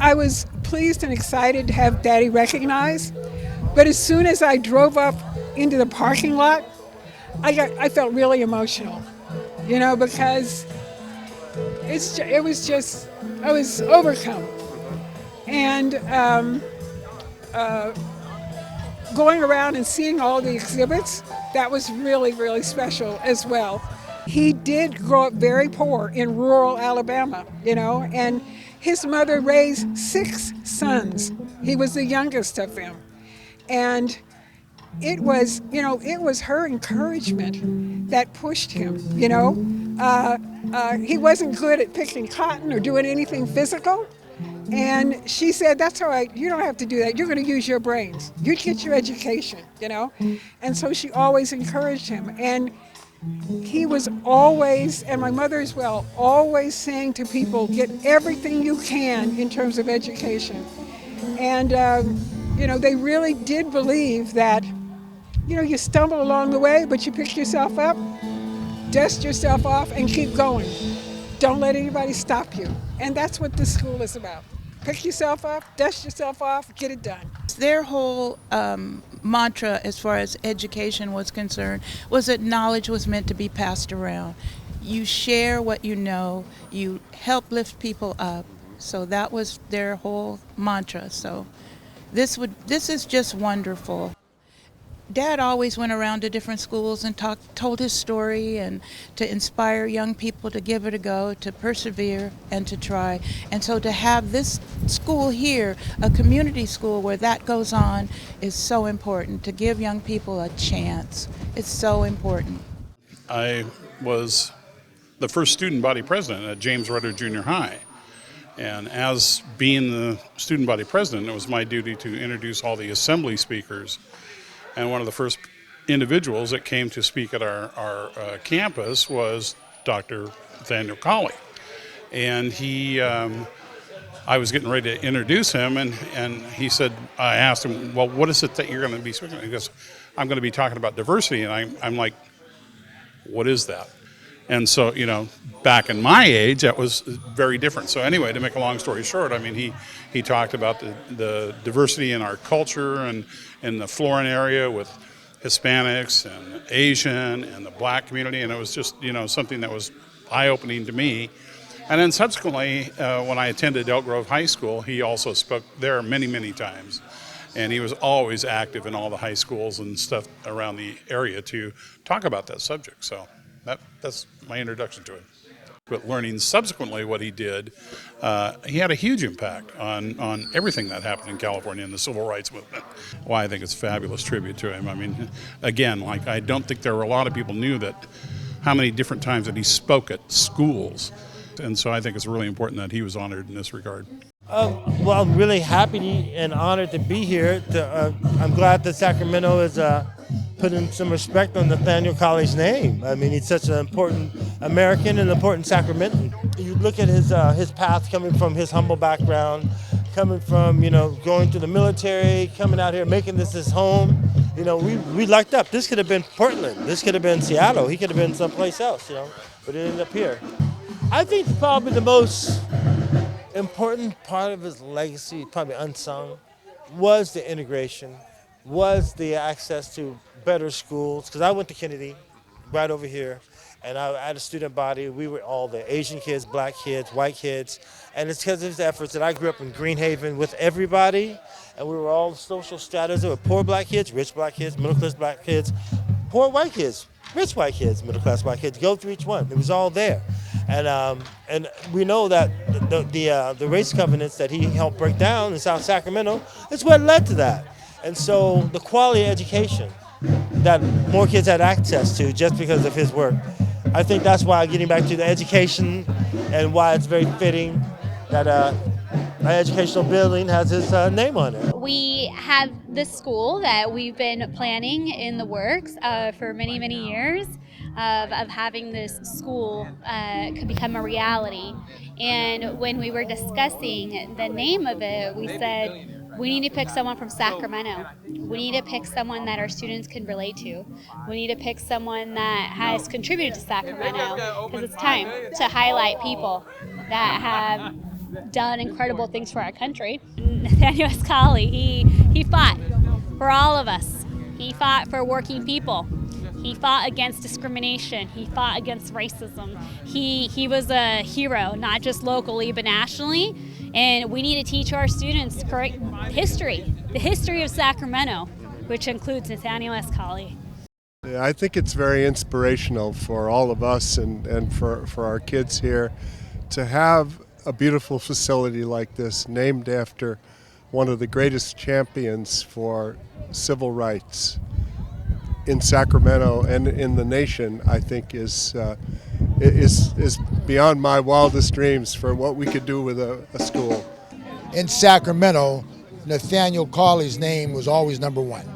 I was pleased and excited to have Daddy recognized, but as soon as I drove up into the parking lot, I felt really emotional, because it was just, I was overcome. And going around and seeing all the exhibits, that was really, really special as well. He did grow up very poor in rural Alabama, and his mother raised 6 sons. He was the youngest of them. And it was her encouragement that pushed him. He wasn't good at picking cotton or doing anything physical. And she said, that's all right, you don't have to do that. You're going to use your brains. You get your education. And so she always encouraged him. And he was always, and my mother as well, always saying to people, get everything you can in terms of education. And, they really did believe that, you stumble along the way, but you pick yourself up, dust yourself off, and keep going. Don't let anybody stop you. And that's what this school is about. Pick yourself up, dust yourself off, get it done. Their whole mantra as far as education was concerned was that knowledge was meant to be passed around. You share what you know, you help lift people up. So that was their whole mantra. So this is just wonderful. Dad always went around to different schools and told his story, and to inspire young people to give it a go, to persevere and to try. And so to have this school here, a community school where that goes on, is so important, to give young people a chance. It's so important. I was the first student body president at James Rutter Junior High. And as being the student body president, it was my duty to introduce all the assembly speakers. And one of the first individuals that came to speak at our campus was Dr. Nathaniel Colley. And I was getting ready to introduce him, and he said, I asked him, well, what is it that you're going to be speaking about? He goes, I'm going to be talking about diversity. And I'm like, what is that? And so, back in my age, that was very different. So anyway, to make a long story short, I mean, he talked about the diversity in our culture and in the Florin area with Hispanics and Asian and the black community. And it was just, something that was eye-opening to me. And then subsequently, when I attended Elk Grove High School, he also spoke there many, many times. And he was always active in all the high schools and stuff around the area to talk about that subject. So that's my introduction to him. But learning subsequently what he did, he had a huge impact on everything that happened in California in the civil rights movement. Why I think it's a fabulous tribute to him. I mean, again, I don't think there were a lot of people knew that how many different times that he spoke at schools. And so I think it's really important that he was honored in this regard. Well, I'm really happy and honored to be here. I'm glad that Sacramento is putting some respect on Nathaniel Colley's name. I mean, he's such an important American and important Sacramentan. You look at his path coming from his humble background, coming from, going to the military, coming out here, making this his home. We lucked up. This could have been Portland. This could have been Seattle. He could have been someplace else, but it ended up here. I think probably the most important part of his legacy, probably unsung, was the integration, was the access to better schools. Because I went to Kennedy, right over here, and I had a student body. We were all the Asian kids, black kids, white kids, and it's because of his efforts that I grew up in Greenhaven with everybody, and we were all social stratas. There were poor black kids, rich black kids, middle-class black kids, poor white kids, rich white kids, middle-class white kids. Go through each one. It was all there. And we know that the race covenants that he helped break down in South Sacramento is what led to that. And so the quality of education that more kids had access to just because of his work, I think that's why, getting back to the education and why it's very fitting that our educational building has his name on it. We have this school that we've been planning in the works for many, many years. Of having this school could become a reality. And when we were discussing the name of it, we said, we need to pick someone from Sacramento. We need to pick someone that our students can relate to. We need to pick someone that has contributed to Sacramento, because it's time to highlight people that have done incredible things for our country. Nathaniel Colley, he fought for all of us. He fought for working people. He fought against discrimination. He fought against racism. He was a hero, not just locally, but nationally. And we need to teach our students correct history, the history of Sacramento, which includes Nathaniel S. Colley. Yeah, I think it's very inspirational for all of us and for our kids here to have a beautiful facility like this named after one of the greatest champions for civil rights in Sacramento and in the nation. I think is beyond my wildest dreams for what we could do with a school. In Sacramento, Nathaniel Colley's name was always number one,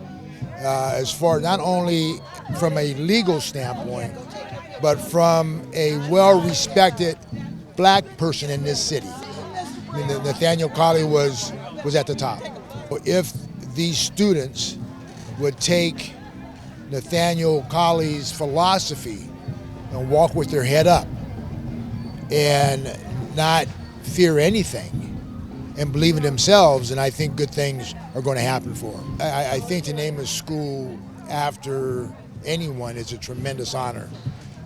as far not only from a legal standpoint, but from a well-respected black person in this city. I mean, Nathaniel Colley was at the top. If these students would take Nathaniel Colley's philosophy and walk with their head up and not fear anything and believe in themselves, and I think good things are going to happen for them. I think to name a school after anyone is a tremendous honor.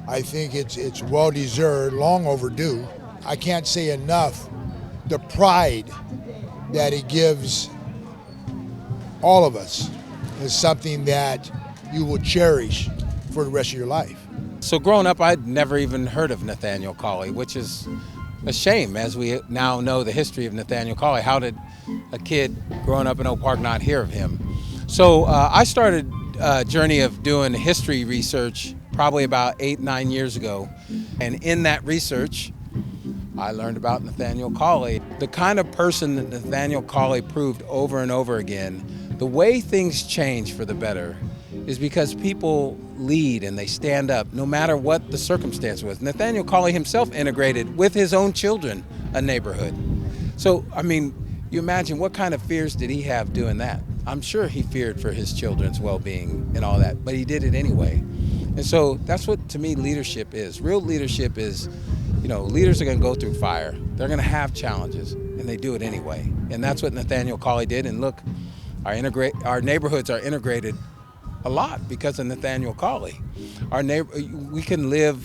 I think it's well deserved, long overdue. I can't say enough the pride that it gives all of us is something that you will cherish for the rest of your life. So growing up, I'd never even heard of Nathaniel Colley, which is a shame as we now know the history of Nathaniel Colley. How did a kid growing up in Oak Park not hear of him? So I started a journey of doing history research probably about 8-9 years ago. And in that research, I learned about Nathaniel Colley. The kind of person that Nathaniel Colley proved over and over again, the way things change for the better is because people lead and they stand up no matter what the circumstance was. Nathaniel Colley himself integrated with his own children a neighborhood. So, I mean, you imagine what kind of fears did he have doing that? I'm sure he feared for his children's well-being and all that, but he did it anyway. And so that's what, to me, leadership is. Real leadership is, you know, leaders are going to go through fire. They're going to have challenges, and they do it anyway. And that's what Nathaniel Colley did. And look, our neighborhoods are integrated a lot because of Nathaniel Colley. We can live,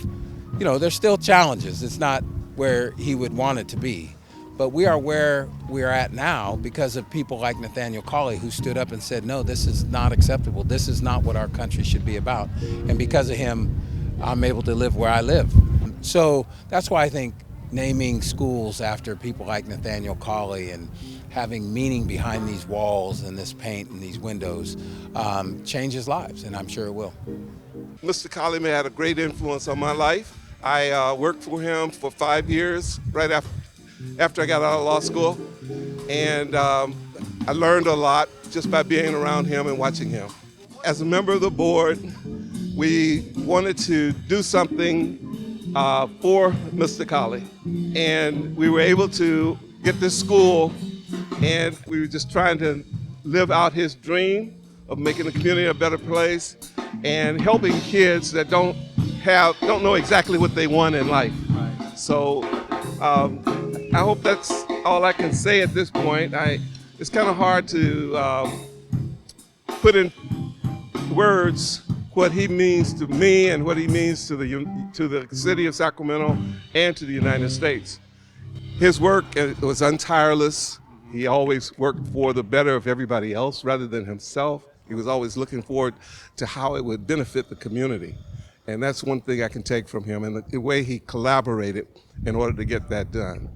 you know, there's still challenges. It's not where he would want it to be. But we are where we are at now because of people like Nathaniel Colley who stood up and said, no, this is not acceptable. This is not what our country should be about. And because of him, I'm able to live where I live. So that's why I think naming schools after people like Nathaniel Colley and having meaning behind these walls and this paint and these windows changes lives, and I'm sure it will. Mr. Colley had a great influence on my life. I worked for him for 5 years right after I got out of law school, and I learned a lot just by being around him and watching him. As a member of the board, we wanted to do something for Mr. Colley, and we were able to get this school, and we were just trying to live out his dream of making the community a better place and helping kids that don't know exactly what they want in life. Right. So I hope that's all I can say at this point. It's kind of hard to put in words what he means to me and what he means to the city of Sacramento and to the United States. His work was untireless. He always worked for the better of everybody else rather than himself. He was always looking forward to how it would benefit the community. And that's one thing I can take from him, and the way he collaborated in order to get that done.